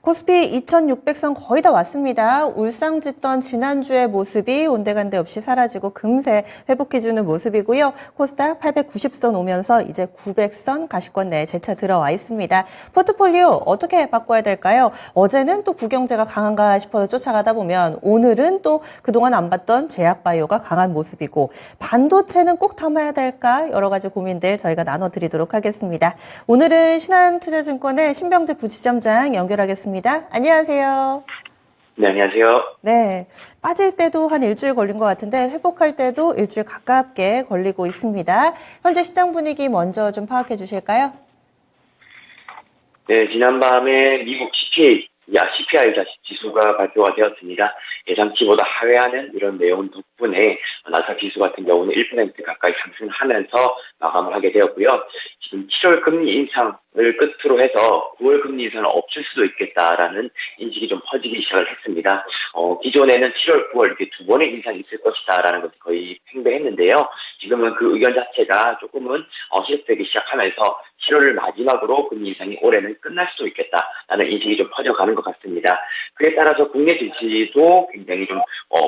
코스피 2600선 거의 다 왔습니다. 울상 짓던 지난주의 모습이 온데간데 없이 사라지고 금세 회복해주는 모습이고요. 코스닥 890선 오면서 이제 900선 가시권 내에 재차 들어와 있습니다. 포트폴리오 어떻게 바꿔야 될까요? 어제는 또 구경제가 강한가 싶어서 쫓아가다 보면 오늘은 또 그동안 안 봤던 제약바이오가 강한 모습이고 반도체는 꼭 담아야 될까? 여러 가지 고민들 저희가 나눠드리도록 하겠습니다. 오늘은 신한투자증권의 신병재 부지점장 연결하겠습니다. 안녕하세요. 네, 안녕하세요. 네, 빠질 때도 한 일주일 걸린 것 같은데 회복할 때도 일주일 가깝게 걸리고 있습니다. 현재 시장 분위기 먼저 좀 파악해 주실까요? 네, 지난밤에 미국 CPI 지수가 발표가 되었습니다. 예상치보다 하회하는 이런 내용 덕분에 나스닥 지수 같은 경우는 1% 가까이 상승하면서 마감을 하게 되었고요. 지금 7월 금리 인상을 끝으로 해서 9월 금리 인상은 없을 수도 있겠다라는 인식이 좀 퍼지기 시작을 했습니다. 기존에는 7월, 9월 이렇게 두 번의 인상이 있을 것이다라는 것이 거의 팽배했는데요. 지금은 그 의견 자체가 조금은 시작되기 시작하면서 7월을 마지막으로 금리 인상이 올해는 끝날 수도 있겠다라는 인식이 좀 퍼져가는 것 같습니다. 그에 따라서 국내 증시도 굉장히 좀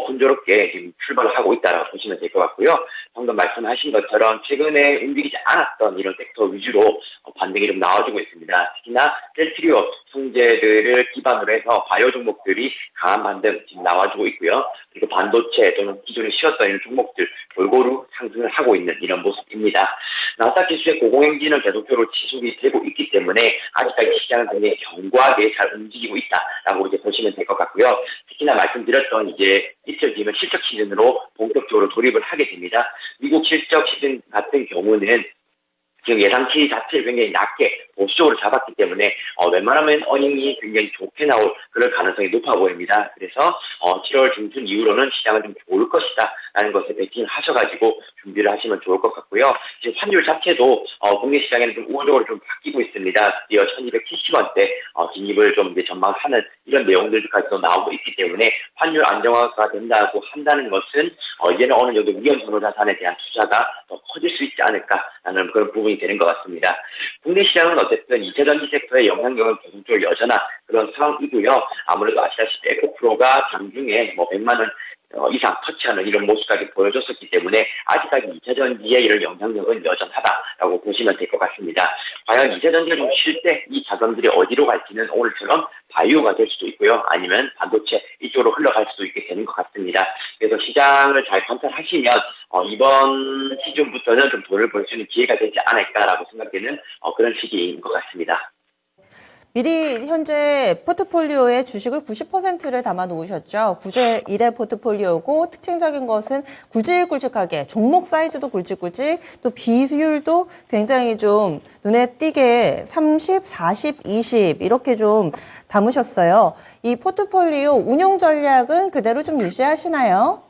순조롭게 지금 출발을 하고 있다라고 보시면 될 것 같고요. 방금 말씀하신 것처럼 최근에 움직이지 않았던 이런 섹터 위주로 반등이 좀 나와주고 있습니다. 특히나 셀트리온 성재들을 기반으로 해서 바이오 종목들이 강한 반등 지금 나와주고 있고요. 그리고 반도체 또는 기존에 쉬었던 이런 종목들 골고루 상승을 하고 있는 이런 모습입니다. 나스닥 지수의 고공행진은 계속적으로 지속이 되고 있기 때문에 아직까지 시장은 굉장히 견고하게 잘 움직이고 있다라고 이제 보시면 될 것 같고요. 특히나 말씀드렸던 이제 이틀 뒤면 실적 시즌으로 본격적으로 돌입을 하게 됩니다. 미국 실적 시즌 같은 경우는 지금 예상치 자체를 굉장히 낮게 보수적으로 잡았기 때문에 웬만하면 어닝이 굉장히 좋게 나올 그럴 가능성이 높아 보입니다. 그래서 7월 중순 이후로는 시장은 좀 좋을 것이다 라는 것에 베팅을 하셔가지고 준비를 하시면 좋을 것 같고요. 지금 환율 자체도 국내 시장에는 좀 우호적으로 좀 바뀌고 있습니다. 드디어 1270원대 진입을 좀 이제 전망하는 이런 내용들까지도 나오고 있기 때문에 환율 안정화가 된다고 한다는 것은 이제는 어느 정도 위험 선호 자산에 대한 투자가 더 커질 수 있지 않을까라는 그런 부분이 되는 것 같습니다. 국내 시장은 어쨌든 2차 전지 섹터의 영향력은 계속적으로 여전한 그런 상황이고요. 아무래도 아시다시피 에코프로가 장중에 100만 원 이상 터치하는 이런 모습까지 보여줬었기 때문에 아직까지 2차 전지의 이런 영향력은 여전하다라고 보시면 될 것 같습니다. 과연 2차 전지가 좀 쉴 때 이 자금들이 어디로 갈지는 오늘처럼 바이오가 될 수도 있고요. 아니면 반도체 이쪽으로 흘러갈 수도 있게 되는 것 같습니다. 그래서 시장을 잘 관찰하시면 이번 시즌부터는 좀 돈을 벌 수 있는 기회가 되지 않을까라고 생각되는 그런 시기인 것 같습니다. 미리 현재 포트폴리오에 주식을 90%를 담아 놓으셨죠. 구제 1의 포트폴리오고 특징적인 것은 굵직굵직하게 종목 사이즈도 굵직굵직 또 비율도 굉장히 좀 눈에 띄게 30, 40, 20 이렇게 좀 담으셨어요. 이 포트폴리오 운용 전략은 그대로 좀 유지하시나요?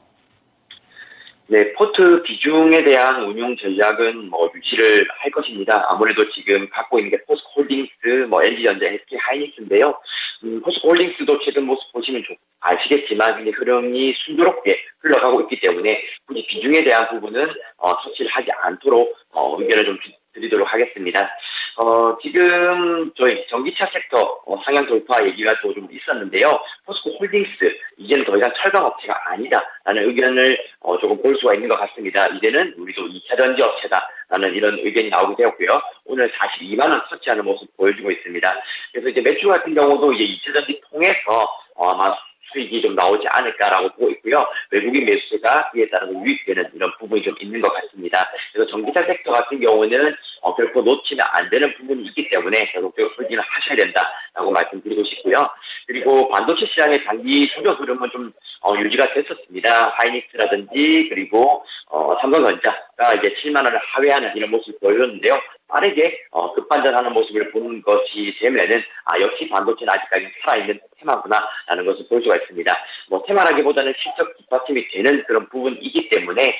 네, 포트 비중에 대한 운용 전략은 유지를 할 것입니다. 아무래도 지금 갖고 있는 게 포스코홀딩스, LG전자, SK하이닉스인데요. 포스코홀딩스도 최근 모습 보시면 아시겠지만 굉장히 흐름이 순조롭게 흘러가고 있기 때문에 굳이 비중에 대한 부분은 터치를 하지 않도록 의견을 좀 드리도록 하겠습니다. 지금 저희 전기차 섹터 상향 돌파 얘기가 또 좀 있었는데요. 포스코 홀딩스 이제는 더 이상 철강 업체가 아니다라는 의견을 조금 볼 수가 있는 것 같습니다. 이제는 우리도 2차 전지 업체다라는 이런 의견이 나오게 되었고요. 오늘 42만 원 터치하는 모습 보여주고 있습니다. 그래서 이제 매출 같은 경우도 이제 2차 전지 통해서 아마 수익이 좀 나오지 않을까라고 보고 있고요. 외국인 매수세가 이에 따라서 유입되는 이런 부분이 좀 있는 것 같습니다. 그래서 전기차 섹터 같은 경우는 결코 놓치면 안 되는 부분이 있기 때문에 계속적으로 소진을 하셔야 된다라고 말씀드리고 싶고요. 그리고 반도체 시장의 장기 수적 흐름은 좀 유지가 됐었습니다. 하이닉스라든지 그리고 삼성전자가 이제 7만 원을 하회하는 이런 모습을 보여줬는데요. 빠르게 급반전하는 모습을 보는 것이 되면은 역시 반도체는 아직까지 살아있는 테마구나라는 것을 볼 수가 있습니다. 테마라기보다는 실적 뒷받침이 되는 그런 부분이기 때문에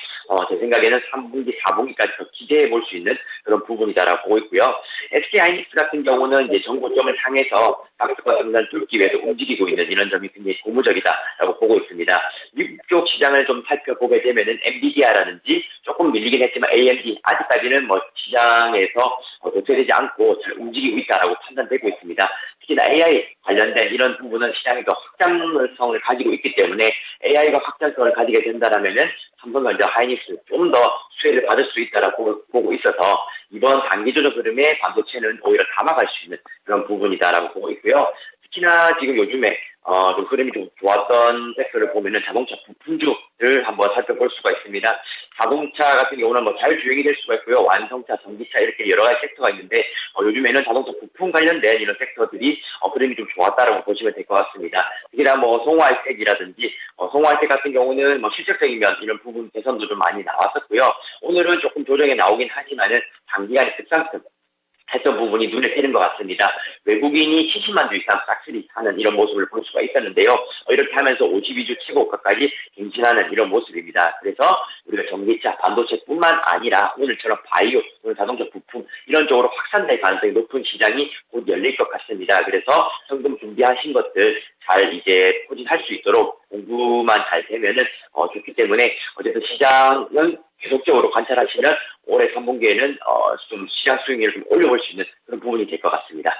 제 생각에는 3분기, 4분기까지 더 기대해 볼 수 있는 그런 부분이다라고 보고 있고요. SK하이닉스 같은 경우는 이제 정고점을 향해서 박스권 상단을 뚫기 위해서 움직이고 있는 이런 점이 굉장히 고무적이다라고 보고 있습니다. 미국 쪽 시장을 좀 살펴보게 되면은 엔비디아라든지 조금 밀리긴 했지만 AMD 아직까지는 시장에서 도태되지 않고 잘 움직이고 있다라고 판단되고 있습니다. 특히나 AI 관련된 이런 부분은 시장이 더 확장성을 가지고 있기 때문에 AI가 확장성을 가지게 된다라면은 삼성전자, 하이닉스 좀 더 수혜를 받을 수 있다라고 보고 있어서 이번 단기조정 흐름에 반도체는 오히려 담아갈 수 있는 그런 부분이다라고 보고 있고요. 특히나 지금 요즘에 좀 흐름이 좀 좋았던 섹터를 보면은 자동차 부품주를 한번 살펴볼 수가 있습니다. 자동차 같은 경우는 뭐 자율주행이 될 수가 있고요. 완성차, 전기차 이렇게 여러 가지 섹터가 있는데 요즘에는 자동차 부품 관련된 이런 섹터들이 흐름이 좀 좋았다라고 보시면 될 것 같습니다. 특히나 뭐 송화이텍이라든지 송화이텍 같은 경우는 뭐 실적적이면 이런 부분 개선도 좀 많이 나왔었고요. 오늘은 조금 조정이 나오긴 하지만은 단기간에 급상승 했던 부분이 눈에 띄는 것 같습니다. 외국인이 70만 주 이상 싹쓸이 하는 이런 모습을 볼 수가 있었는데요. 이렇게 하면서 52주 최고가까지 갱신하는 이런 모습입니다. 그래서 우리가 전기차, 반도체뿐만 아니라 오늘처럼 바이오, 오늘 자동차 부품 이런 쪽으로 확산될 가능성이 높은 시장이 곧 열릴 것 같습니다. 그래서 현금 준비하신 것들 잘 이제 포진할 수 있도록 공부만 잘 되면은 좋기 때문에 어쨌든 시장은 계속적으로 관찰하시면 올해 3분기에는 좀 시장 수익률을 좀 올려볼 수 있는 그런 부분이 될 것 같습니다.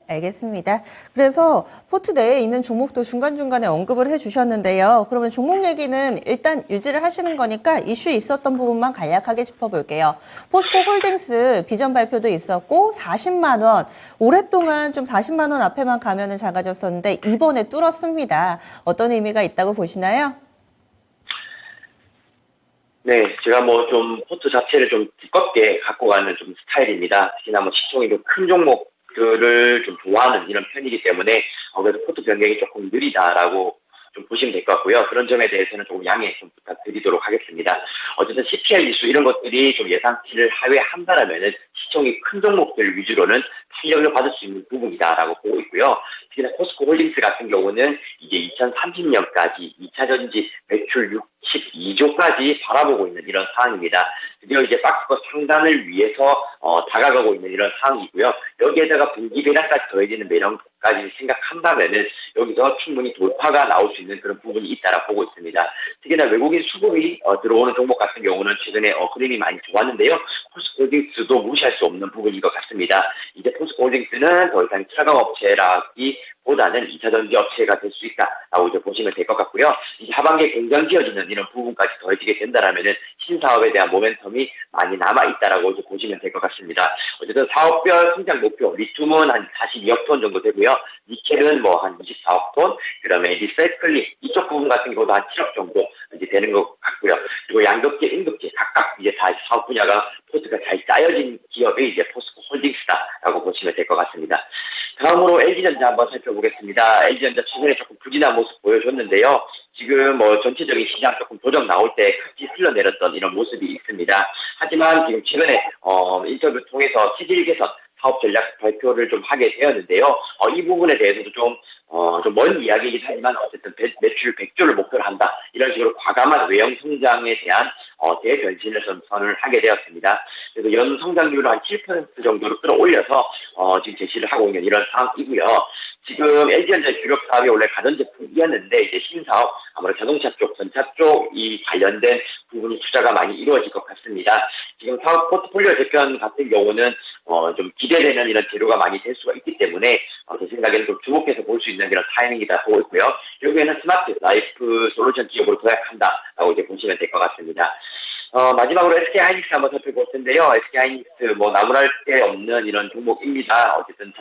알겠습니다. 그래서 포트 내에 있는 종목도 중간중간에 언급을 해주셨는데요. 그러면 종목 얘기는 일단 유지를 하시는 거니까 이슈 있었던 부분만 간략하게 짚어볼게요. 포스코 홀딩스 비전 발표도 있었고 40만 원, 오랫동안 좀 40만 원 앞에만 가면은 작아졌었는데 이번에 뚫었습니다. 어떤 의미가 있다고 보시나요? 네, 제가 뭐 좀 포트 자체를 좀 두껍게 갖고 가는 좀 스타일입니다. 특히나 뭐 시총이 좀 큰 종목들을 좀 좋아하는 이런 편이기 때문에 그래도 포트 변경이 조금 느리다라고 좀 보시면 될 것 같고요. 그런 점에 대해서는 조금 양해 좀 부탁드리도록 하겠습니다. 어쨌든 CPI 지수 이런 것들이 좀 예상치를 하회한다라면은 시총이 큰 종목들 위주로는 탄력을 받을 수 있는 부분이다라고 보고 있고요. 특히나 포스코 홀딩스 같은 경우는 이제 2030년까지 2차 전지 매출 62조까지 바라보고 있는 이런 상황입니다. 드디어 이제 박스권 상단을 위해서 다가가고 있는 이런 상황이고요. 여기에다가 분기 배당까지 더해지는 매력까지 생각한다면은 여기서 충분히 돌파가 나올 수 있는 그런 부분이 있다라고 보고 있습니다. 특히나 외국인 수급이 들어오는 종목 같은 경우는 최근에 흐름이 많이 좋았는데요. 포스코 홀딩스도 무시할 수 없는 부분인 것 같습니다. 이제 포스코 홀딩스는 더 이상 차광업체라기보다는 2차 전지 업체가 될 수 있다라고 이제 보시면 될 것 같고요. 이제 하반기에 경쟁 지어지는 이런 부분까지 더해지게 된다라면은 신사업에 대한 모멘텀이 많이 남아 있다라고 이제 보시면 될 것 같습니다. 어쨌든 사업별 성장 목표, 리튬은 한 42억 톤 정도 되고요. 니켈은 뭐 한 24억 톤, 그다음에 리사이클링 이쪽 부분 같은 경우도 한 7억 정도 이제 되는 것 같고요. 그리고 양극재, 인극재 각각 이제 다 사업 분야가 포트가 잘 짜여진 기업이 이제 포스코 홀딩스다라고 보시면 될 것 같습니다. 다음으로 LG전자 한번 살펴보겠습니다. LG전자 최근에 조금 부진한 모습 보여줬는데요. 지금 뭐 전체적인 시장 조금 조정 나올 때 같이 흘러내렸던 이런 모습이 있습니다. 하지만 지금 최근에 인터뷰 통해서 체질 개선 사업 전략 발표를 좀 하게 되었는데요. 이 부분에 대해서도 좀 먼 이야기이긴 하지만 어쨌든 매출 100조를 목표로 한다. 이런 식으로 과감한 외형 성장에 대한 대변신을 선언을 하게 되었습니다. 그래서 연 성장률을 한 7% 정도로 끌어올려서 지금 제시를 하고 있는 이런 상황이고요. 지금 LG전자의 주력 사업이 원래 가전제품이었는데 이제 신사업, 아무래도 자동차 쪽, 전차 쪽이 관련된 부분이 투자가 많이 이루어질 것 같습니다. 지금 사업 포트폴리오 재편 같은 경우는 좀 기대되는 이런 재료가 많이 될 수가 있기 때문에 제 생각에는 좀 주목해서 볼 수 있는 이런 타이밍이다 보고 있고요. 여기에는 스마트 라이프 솔루션 기업으로 도약한다라고 이제 보시면 될 것 같습니다. 마지막으로 SK하이닉스 한번 살펴볼 텐데요. SK하이닉스 뭐 나무랄 게 없는 이런 종목입니다. 어쨌든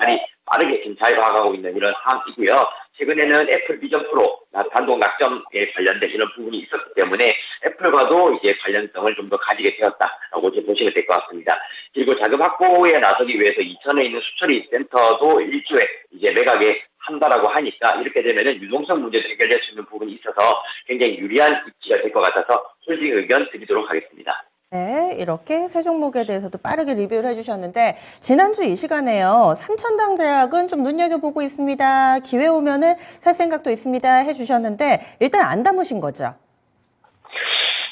빠르게 지금 잘 나가고 있는 이런 상황이고요. 최근에는 애플 비전 프로 단독 낙점에 관련된 이런 부분이 있었기 때문에 애플과도 이제 관련성을 좀 더 가지게 되었다라고 이제 보시면 될 것 같습니다. 그리고 자금 확보에 나서기 위해서 이천에 있는 수처리 센터도 일주에 이제 매각에 한다라고 하니까 이렇게 되면은 유동성 문제도 해결될 수 있는 부분이 있어서 굉장히 유리한 입지가 될 것 같아서 홀딩 의견 드리도록 하겠습니다. 네, 이렇게 세 종목에 대해서도 빠르게 리뷰를 해주셨는데 지난주 이 시간에요. 삼천당제약은 좀 눈여겨보고 있습니다. 기회 오면은 살 생각도 있습니다 해주셨는데 일단 안 담으신 거죠?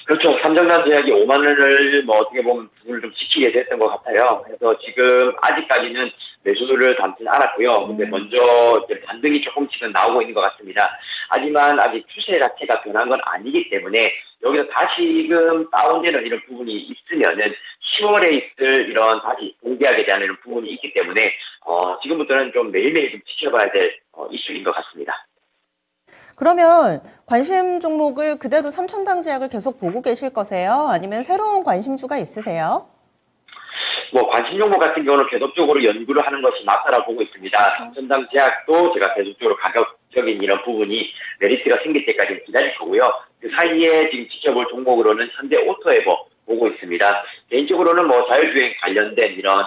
그렇죠. 삼성전자제약이 5만 원을 뭐 어떻게 보면 부분을 좀 지키게 됐던 것 같아요. 그래서 지금 아직까지는 매수를 담지는 않았고요. 근데 먼저 이제 반등이 조금씩은 나오고 있는 것 같습니다. 하지만 아직 추세 자체가 변한 건 아니기 때문에 여기서 다시금 다운되는 이런 부분이 있으면은 10월에 있을 이런 다시 공개하게 되는 이런 부분이 있기 때문에 지금부터는 좀 매일매일 좀 지켜봐야 될 이슈인 것 같습니다. 그러면 관심 종목을 그대로 삼천당제약을 계속 보고 계실 거세요? 아니면 새로운 관심주가 있으세요? 관심 종목 같은 경우는 계속적으로 연구를 하는 것이 맞다라고 보고 있습니다. 삼천당 제약도 제가 계속적으로 가격적인 이런 부분이 메리트가 생길 때까지 기다릴 거고요. 그 사이에 지금 지켜볼 종목으로는 현대 오토에버 보고 있습니다. 개인적으로는 자율주행 관련된 이런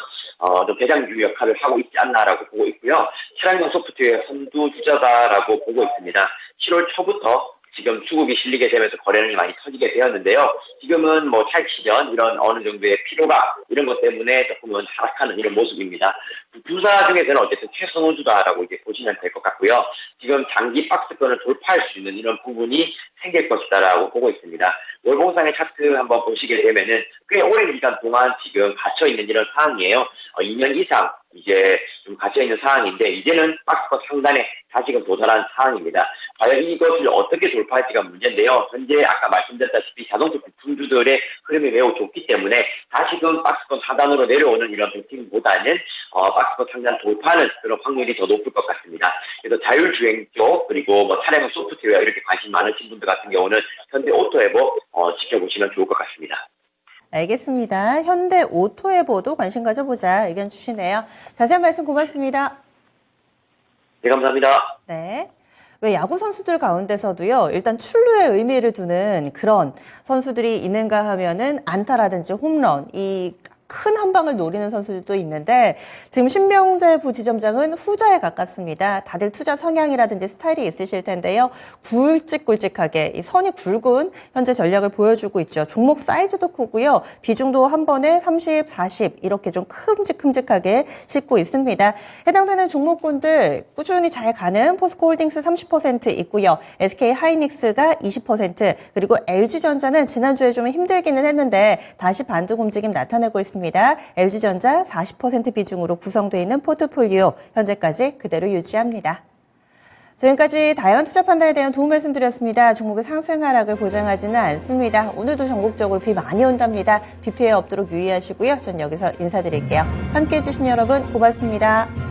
좀 대장주 역할을 하고 있지 않나라고 보고 있고요. 차량용 소프트웨어 선두 주자다라고 보고 있습니다. 7월 초부터 지금 수급이 실리게 되면서 거래량이 많이 터지게 되었는데요. 지금은 차익 실현 이런 어느 정도의 피로가 이런 것 때문에 조금은 하락하는 이런 모습입니다. 두사 중에서는 어쨌든 최선호주다라고 이제 보시면 될 것 같고요. 지금 장기 박스권을 돌파할 수 있는 이런 부분이 생길 것이다라고 보고 있습니다. 월봉상의 차트 한번 보시게 되면은 꽤 오랜 기간 동안 지금 갇혀있는 이런 상황이에요. 2년 이상 이제 좀 갇혀있는 상황인데 이제는 박스권 상단에 다시금 도달한 상황입니다. 과연 이것을 어떻게 돌파할지가 문제인데요. 현재 아까 말씀드렸다시피 자동차 부품주들의 흐름이 매우 좋기 때문에 다시금 박스권 하단으로 내려오는 이런 배팅보다는 박스권 상단 돌파하는 그런 확률이 더 높을 것 같습니다. 그래서 자율주행 쪽 그리고 차량용 소프트웨어 이렇게 관심 많으신 분들 같은 경우는 현대 오토에버 지켜보시면 좋을 것 같습니다. 알겠습니다. 현대 오토에버도 관심 가져보자 의견 주시네요. 자세한 말씀 고맙습니다. 네, 감사합니다. 네. 왜 야구 선수들 가운데서도요, 일단 출루에 의미를 두는 그런 선수들이 있는가 하면은 안타라든지 홈런, 이 큰 한 방을 노리는 선수들도 있는데 지금 신병재 부지점장은 후자에 가깝습니다. 다들 투자 성향이라든지 스타일이 있으실 텐데요. 굵직굵직하게 이 선이 굵은 현재 전략을 보여주고 있죠. 종목 사이즈도 크고요. 비중도 한 번에 30, 40 이렇게 좀 큼직큼직하게 싣고 있습니다. 해당되는 종목군들 꾸준히 잘 가는 포스코홀딩스 30% 있고요. SK하이닉스가 20% 그리고 LG전자는 지난주에 좀 힘들기는 했는데 다시 반등 움직임 나타내고 있습니다. LG전자 40% 비중으로 구성되어 있는 포트폴리오 현재까지 그대로 유지합니다. 지금까지 다양한 투자 판단에 대한 도움 말씀드렸습니다. 종목의 상승 하락을 보장하지는 않습니다. 오늘도 전국적으로 비 많이 온답니다. 비 피해 없도록 유의하시고요. 전 여기서 인사드릴게요. 함께해 주신 여러분 고맙습니다.